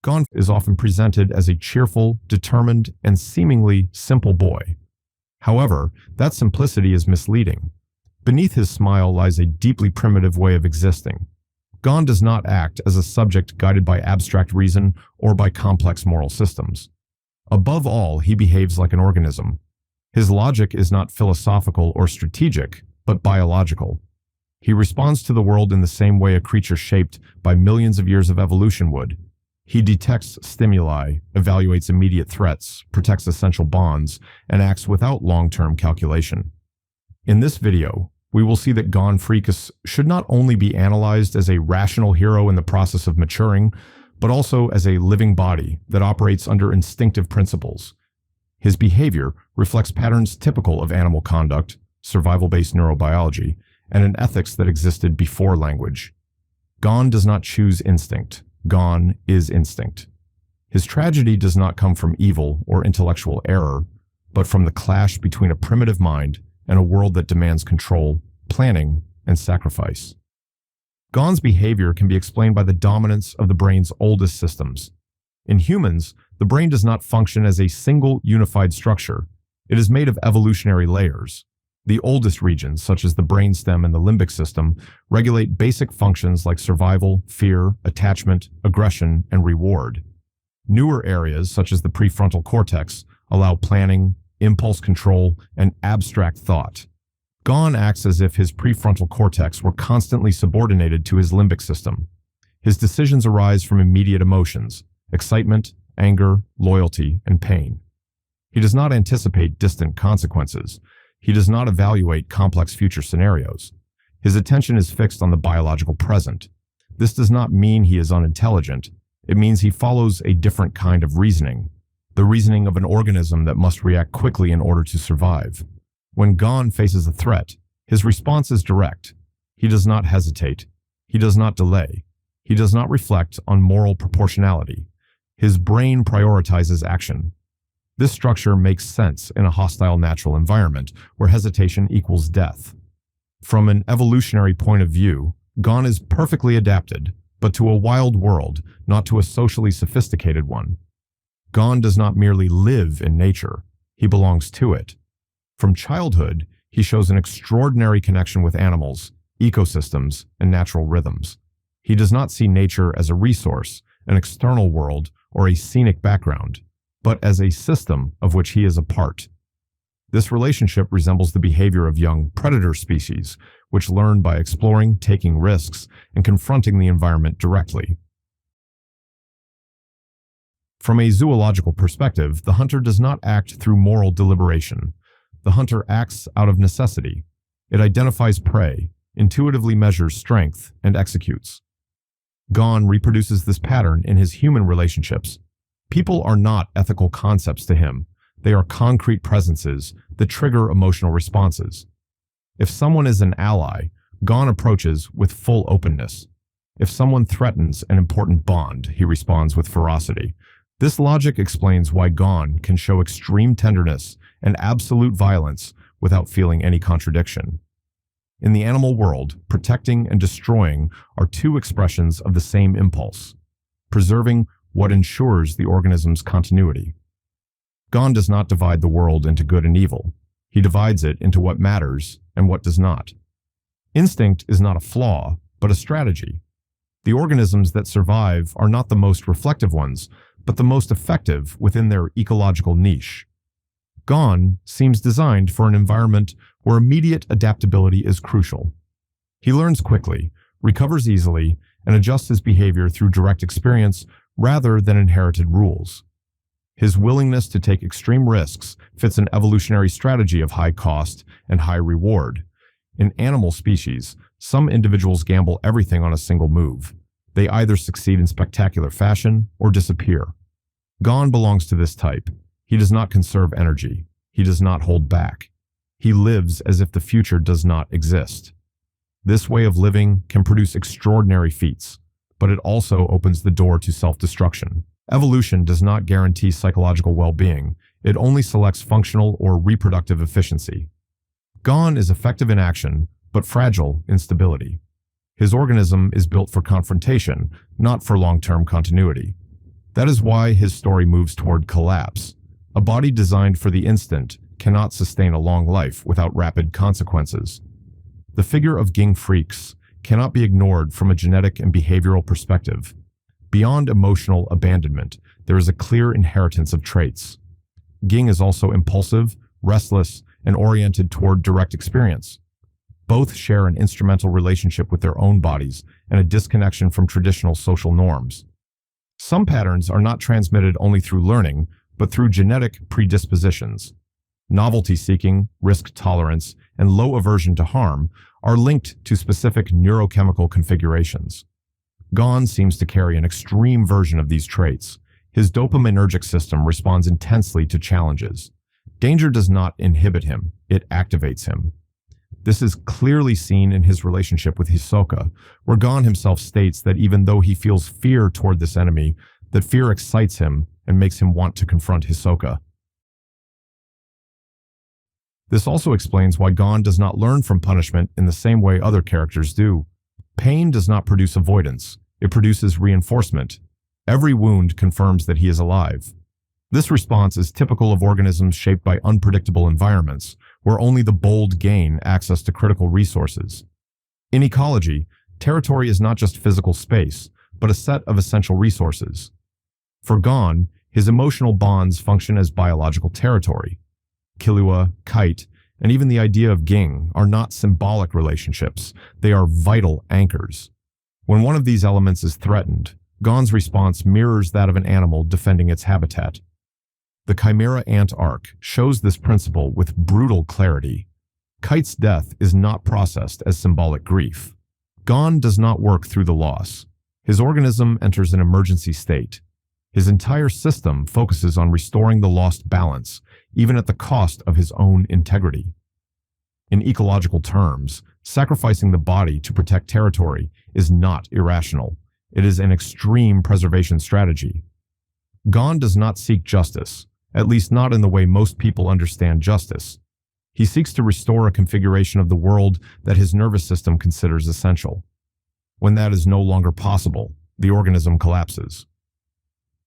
Gon is often presented as a cheerful, determined, and seemingly simple boy. However, that simplicity is misleading. Beneath his smile lies a deeply primitive way of existing. Gon does not act as a subject guided by abstract reason or by complex moral systems. Above all, he behaves like an organism. His logic is not philosophical or strategic, but biological. He responds to the world in the same way a creature shaped by millions of years of evolution would. He detects stimuli, evaluates immediate threats, protects essential bonds, and acts without long-term calculation. In this video, we will see that Freecss should not only be analyzed as a rational hero in the process of maturing, but also as a living body that operates under instinctive principles. His behavior reflects patterns typical of animal conduct, survival-based neurobiology, and an ethics that existed before language. Gon does not choose instinct. Gon is instinct. His tragedy does not come from evil or intellectual error, but from the clash between a primitive mind and a world that demands control, planning, and sacrifice. Gon's behavior can be explained by the dominance of the brain's oldest systems. In humans, the brain does not function as a single unified structure. It is made of evolutionary layers. The oldest regions, such as the brainstem and the limbic system, regulate basic functions like survival, fear, attachment, aggression, and reward. Newer areas, such as the prefrontal cortex, allow planning, impulse control, and abstract thought. Gon acts as if his prefrontal cortex were constantly subordinated to his limbic system. His decisions arise from immediate emotions: excitement, anger, loyalty, and pain. He does not anticipate distant consequences. He does not evaluate complex future scenarios. His attention is fixed on the biological present. This does not mean he is unintelligent. It means he follows a different kind of reasoning, the reasoning of an organism that must react quickly in order to survive. When Gon faces a threat, his response is direct. He does not hesitate. He does not delay. He does not reflect on moral proportionality. His brain prioritizes action. This structure makes sense in a hostile natural environment where hesitation equals death. From an evolutionary point of view, Gon is perfectly adapted, but to a wild world, not to a socially sophisticated one. Gon does not merely live in nature. He belongs to it. From childhood, he shows an extraordinary connection with animals, ecosystems, and natural rhythms. He does not see nature as a resource, an external world, or a scenic background, but as a system of which he is a part. This relationship resembles the behavior of young predator species, which learn by exploring, taking risks, and confronting the environment directly. From a zoological perspective, the hunter does not act through moral deliberation. The hunter acts out of necessity. It identifies prey, intuitively measures strength, and executes. Gon reproduces this pattern in his human relationships. People are not ethical concepts to him. They are concrete presences that trigger emotional responses. If someone is an ally, Gon approaches with full openness. If someone threatens an important bond, he responds with ferocity. This logic explains why Gon can show extreme tenderness and absolute violence without feeling any contradiction. In the animal world, protecting and destroying are two expressions of the same impulse, preserving what ensures the organism's continuity. Gon does not divide the world into good and evil. He divides it into what matters and what does not. Instinct is not a flaw, but a strategy. The organisms that survive are not the most reflective ones, but the most effective within their ecological niche. Gon seems designed for an environment where immediate adaptability is crucial. He learns quickly, recovers easily, and adjusts his behavior through direct experience rather than inherited rules. His willingness to take extreme risks fits an evolutionary strategy of high cost and high reward. In animal species, some individuals gamble everything on a single move. They either succeed in spectacular fashion or disappear. Gon belongs to this type. He does not conserve energy. He does not hold back. He lives as if the future does not exist. This way of living can produce extraordinary feats, but it also opens the door to self-destruction. Evolution does not guarantee psychological well-being. It only selects functional or reproductive efficiency. Gon is effective in action, but fragile in stability. His organism is built for confrontation, not for long-term continuity. That is why his story moves toward collapse. A body designed for the instant cannot sustain a long life without rapid consequences. The figure of Freecss cannot be ignored from a genetic and behavioral perspective. Beyond emotional abandonment, there is a clear inheritance of traits. Ging is also impulsive, restless, and oriented toward direct experience. Both share an instrumental relationship with their own bodies and a disconnection from traditional social norms. Some patterns are not transmitted only through learning, but through genetic predispositions. Novelty-seeking, risk tolerance, and low aversion to harm are linked to specific neurochemical configurations. Gon seems to carry an extreme version of these traits. His dopaminergic system responds intensely to challenges. Danger does not inhibit him, it activates him. This is clearly seen in his relationship with Hisoka, where Gon himself states that even though he feels fear toward this enemy, that fear excites him and makes him want to confront Hisoka. This also explains why Gon does not learn from punishment in the same way other characters do. Pain does not produce avoidance, it produces reinforcement. Every wound confirms that he is alive. This response is typical of organisms shaped by unpredictable environments, where only the bold gain access to critical resources. In ecology, territory is not just physical space, but a set of essential resources. For Gon, his emotional bonds function as biological territory. Killua, Kite, and even the idea of Ging are not symbolic relationships, they are vital anchors. When one of these elements is threatened, Gon's response mirrors that of an animal defending its habitat. The Chimera Ant arc shows this principle with brutal clarity. Kite's death is not processed as symbolic grief. Gon does not work through the loss. His organism enters an emergency state. His entire system focuses on restoring the lost balance, even at the cost of his own integrity. In ecological terms, sacrificing the body to protect territory is not irrational. It is an extreme preservation strategy. Gon does not seek justice, at least not in the way most people understand justice. He seeks to restore a configuration of the world that his nervous system considers essential. When that is no longer possible, the organism collapses.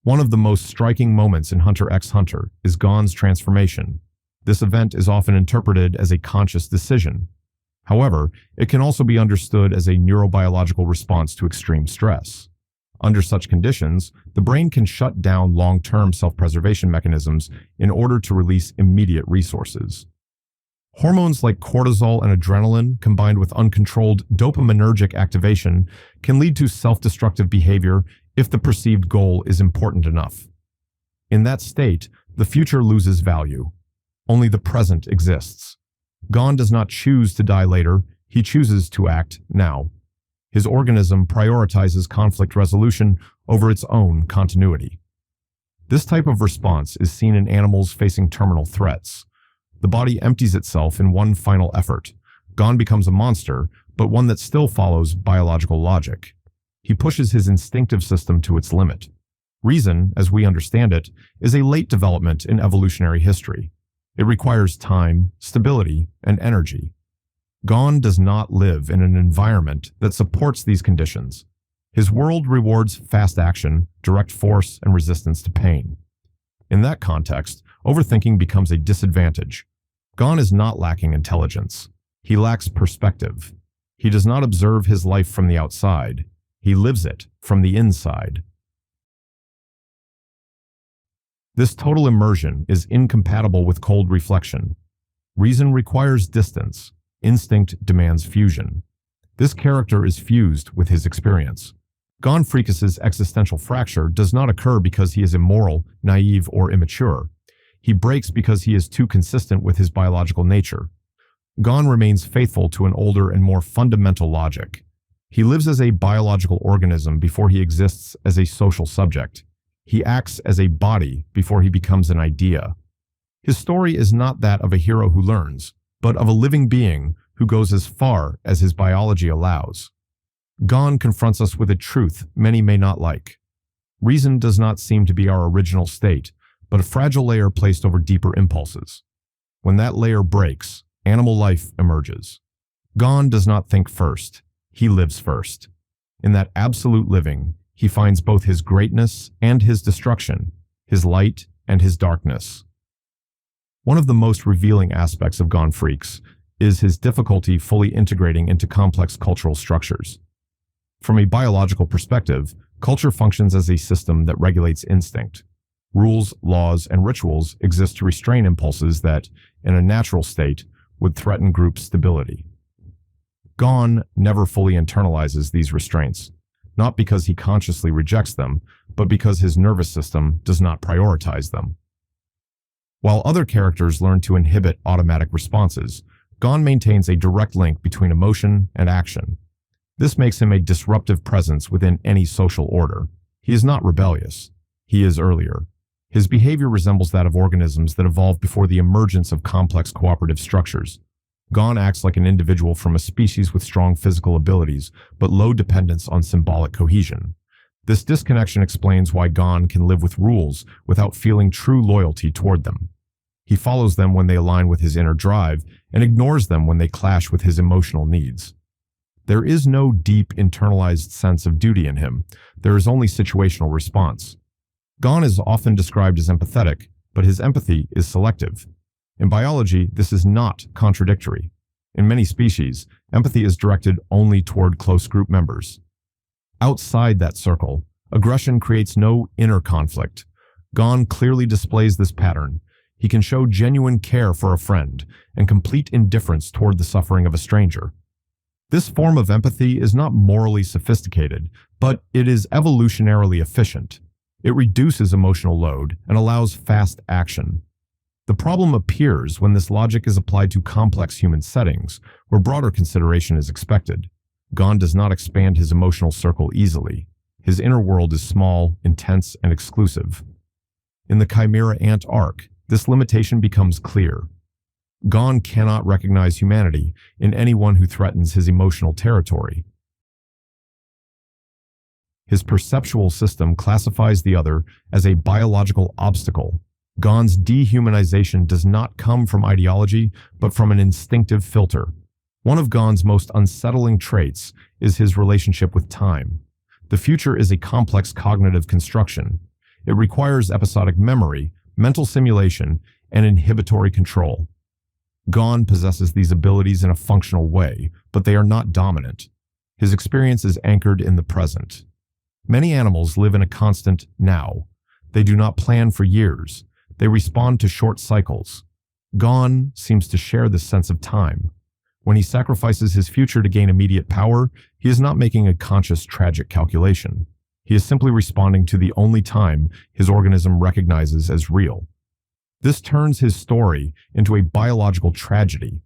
One of the most striking moments in Hunter x Hunter is Gon's transformation. This event is often interpreted as a conscious decision. However, it can also be understood as a neurobiological response to extreme stress. Under such conditions, the brain can shut down long-term self-preservation mechanisms in order to release immediate resources. Hormones like cortisol and adrenaline, combined with uncontrolled dopaminergic activation, can lead to self-destructive behavior if the perceived goal is important enough. In that state, the future loses value. Only the present exists. Gon does not choose to die later, he chooses to act now. His organism prioritizes conflict resolution over its own continuity. This type of response is seen in animals facing terminal threats. The body empties itself in one final effort. Gon becomes a monster, but one that still follows biological logic. He pushes his instinctive system to its limit. Reason, as we understand it, is a late development in evolutionary history. It requires time, stability, and energy. Gon does not live in an environment that supports these conditions. His world rewards fast action, direct force, and resistance to pain. In that context, overthinking becomes a disadvantage. Gon is not lacking intelligence. He lacks perspective. He does not observe his life from the outside. He lives it from the inside. This total immersion is incompatible with cold reflection. Reason requires distance. Instinct demands fusion. This character is fused with his experience. Gon Freecss's existential fracture does not occur because he is immoral, naive, or immature. He breaks because he is too consistent with his biological nature. Gon remains faithful to an older and more fundamental logic. He lives as a biological organism before he exists as a social subject. He acts as a body before he becomes an idea. His story is not that of a hero who learns, but of a living being who goes as far as his biology allows. Gon confronts us with a truth many may not like. Reason does not seem to be our original state, but a fragile layer placed over deeper impulses. When that layer breaks, animal life emerges. Gon does not think first. He lives first. In that absolute living, He finds both his greatness and his destruction, his light and his darkness. One of the most revealing aspects of Gone Freecss is his difficulty fully integrating into complex cultural structures. From a biological perspective, culture functions as a system that regulates instinct. Rules, laws, and rituals exist to restrain impulses that, in a natural state, would threaten group stability. Gone never fully internalizes these restraints, not because he consciously rejects them, but because his nervous system does not prioritize them. While other characters learn to inhibit automatic responses, Gone maintains a direct link between emotion and action. This makes him a disruptive presence within any social order. He is not rebellious. He is earlier. His behavior resembles that of organisms that evolved before the emergence of complex cooperative structures. Gone acts like an individual from a species with strong physical abilities, but low dependence on symbolic cohesion. This disconnection explains why Gone can live with rules without feeling true loyalty toward them. He follows them when they align with his inner drive and ignores them when they clash with his emotional needs. There is no deep, internalized sense of duty in him. There is only situational response. Gone is often described as empathetic, but his empathy is selective. In biology, this is not contradictory. In many species, empathy is directed only toward close group members. Outside that circle, aggression creates no inner conflict. Gone clearly displays this pattern. He can show genuine care for a friend and complete indifference toward the suffering of a stranger. This form of empathy is not morally sophisticated, but it is evolutionarily efficient. It reduces emotional load and allows fast action. The problem appears when this logic is applied to complex human settings, where broader consideration is expected. Gone does not expand his emotional circle easily. His inner world is small, intense, and exclusive. In the Chimera Ant arc, this limitation becomes clear. Gone cannot recognize humanity in anyone who threatens his emotional territory. His perceptual system classifies the other as a biological obstacle. Gone's dehumanization does not come from ideology, but from an instinctive filter. One of Gone's most unsettling traits is his relationship with time. The future is a complex cognitive construction. It requires episodic memory, mental simulation, and inhibitory control. Gone possesses these abilities in a functional way, but they are not dominant. His experience is anchored in the present. Many animals live in a constant now. They do not plan for years. They respond to short cycles. Gone seems to share this sense of time. When he sacrifices his future to gain immediate power, he is not making a conscious, tragic calculation. He is simply responding to the only time his organism recognizes as real. This turns his story into a biological tragedy,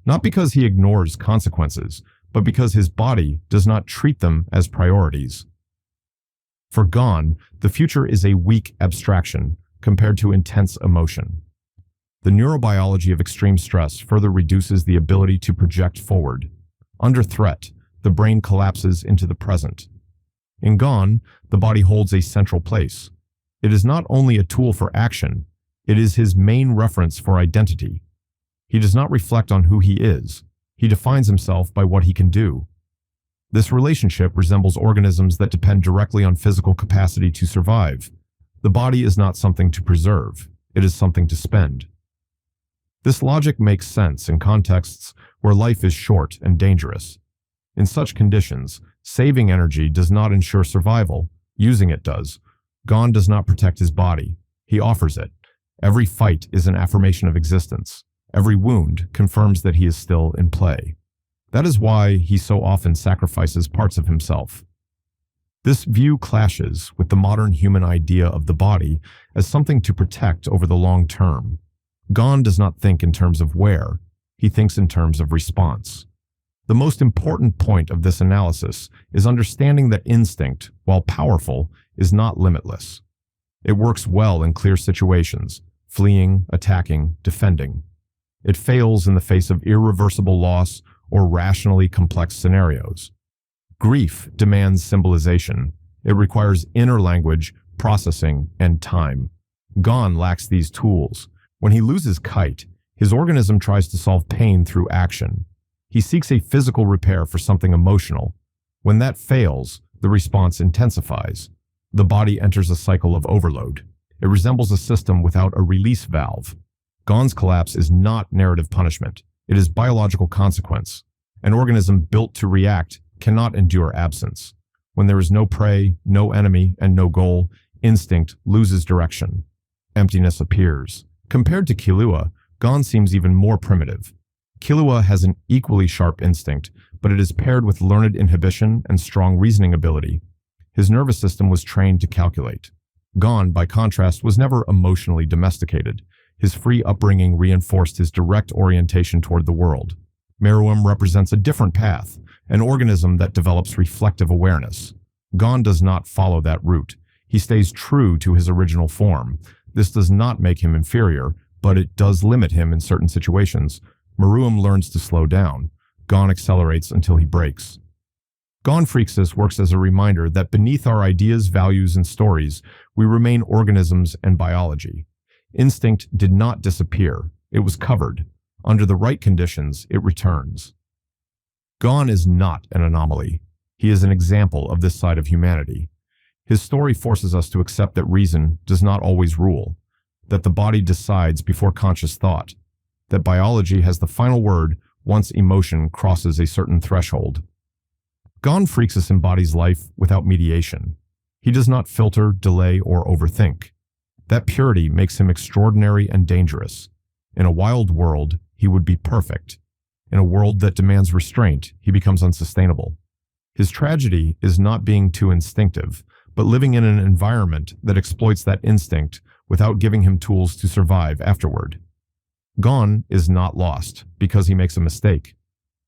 not because he ignores consequences, but because his body does not treat them as priorities. For Gone, the future is a weak abstraction compared to intense emotion. The neurobiology of extreme stress further reduces the ability to project forward. Under threat, the brain collapses into the present. In Gone, the body holds a central place. It is not only a tool for action, it is his main reference for identity. He does not reflect on who he is. He defines himself by what he can do. This relationship resembles organisms that depend directly on physical capacity to survive. The body is not something to preserve. It is something to spend. This logic makes sense in contexts where life is short and dangerous. In such conditions, saving energy does not ensure survival. Using it does. Gone does not protect his body. He offers it. Every fight is an affirmation of existence. Every wound confirms that he is still in play. That is why he so often sacrifices parts of himself. This view clashes with the modern human idea of the body as something to protect over the long term. Gone does not think in terms of where, he thinks in terms of response. The most important point of this analysis is understanding that instinct, while powerful, is not limitless. It works well in clear situations, fleeing, attacking, defending. It fails in the face of irreversible loss or rationally complex scenarios. Grief demands symbolization. It requires inner language, processing, and time. Gone lacks these tools. When he loses Kite, his organism tries to solve pain through action. He seeks a physical repair for something emotional. When that fails, the response intensifies. The body enters a cycle of overload. It resembles a system without a release valve. Gon's collapse is not narrative punishment. It is biological consequence. An organism built to react cannot endure absence. When there is no prey, no enemy, and no goal, instinct loses direction. Emptiness appears. Compared to Killua, Gon seems even more primitive. Killua has an equally sharp instinct, but it is paired with learned inhibition and strong reasoning ability. His nervous system was trained to calculate. Gon, by contrast, was never emotionally domesticated. His free upbringing reinforced his direct orientation toward the world. Meruem represents a different path, an organism that develops reflective awareness. Gon does not follow that route. He stays true to his original form. This does not make him inferior, but it does limit him in certain situations. Meruem learns to slow down. Gon accelerates until he breaks. Gon Freecss works as a reminder that beneath our ideas, values, and stories, we remain organisms and biology. Instinct did not disappear. It was covered. Under the right conditions, it returns. Gon is not an anomaly. He is an example of this side of humanity. His story forces us to accept that reason does not always rule, that the body decides before conscious thought, that biology has the final word once emotion crosses a certain threshold. Gon Freecss embodies life without mediation. He does not filter, delay, or overthink. That purity makes him extraordinary and dangerous. In a wild world, he would be perfect. In a world that demands restraint, he becomes unsustainable. His tragedy is not being too instinctive, but living in an environment that exploits that instinct without giving him tools to survive afterward. Gon is not lost because he makes a mistake.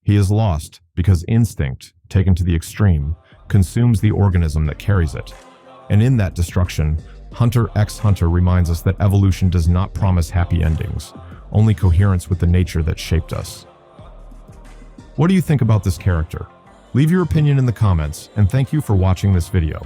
He is lost because instinct, taken to the extreme, consumes the organism that carries it. And in that destruction, Hunter x Hunter reminds us that evolution does not promise happy endings, only coherence with the nature that shaped us. What do you think about this character? Leave your opinion in the comments, and thank you for watching this video.